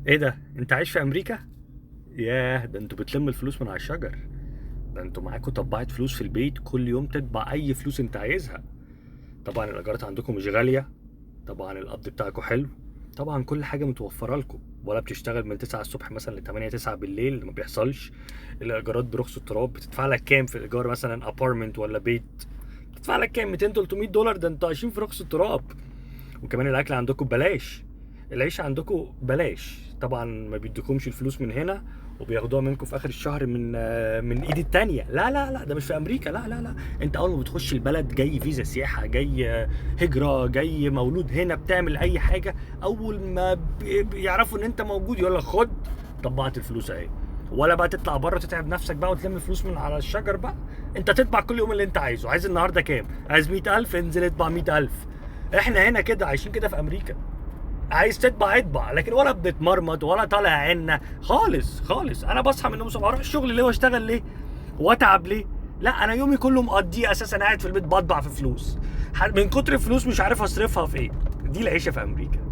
ايه ده؟ انت عايش في امريكا؟ ياه، ده انتوا بتلم الفلوس من على الشجر. ده انتوا معاكوا طباعة فلوس في البيت، كل يوم تطبع اي فلوس انت عايزها. طبعا الايجارات عندكم مش غالية. طبعا القبض بتاعكم حلو. طبعا كل حاجة متوفرة لكم، ولا بتشتغل من 9 الصبح مثلا ل 8 9 بالليل اللي ما بيحصلش. الايجارات برخص التراب. بتدفع لك كام في الايجار؟ مثلا ابارتمنت ولا بيت بتدفع لك كام؟ 200 $300. ده انتوا عايشين في رخص التراب. وكمان الاكل عندكم ببلاش. العيش عندكم بلاش. طبعا ما بيديكمش الفلوس من هنا، وبياخدوها منكم في اخر الشهر من ايد التانية. لا لا لا، ده مش في امريكا. لا لا لا. انت اول ما بتخش البلد، جاي فيزا سياحة، جاي هجرة، جاي مولود هنا، بتعمل اي حاجة، اول ما بيعرفوا ان انت موجود يقول لك خد طبعت الفلوس اهي. ولا بقى تطلع بره تتعب نفسك بقى وتلم فلوس من على الشجر بقى. انت تطبع كل يوم اللي انت عايزه. عايز النهارده كام؟ عايز 100,000؟ انزل اطبع 100,000. احنا هنا كده عايشين كده في امريكا. عايز تطبع اطبع، لكن ولا بنتمرمط ولا طالع عنا خالص خالص. انا بصحى من النوم الصبح اروح الشغل ليه واشتغل ليه واتعب ليه؟ لا، انا يومي كله مقضيه اساسا قاعد في البيت بطبع في فلوس. من كتر الفلوس مش عارف اصرفها في ايه. دي العيشه في امريكا.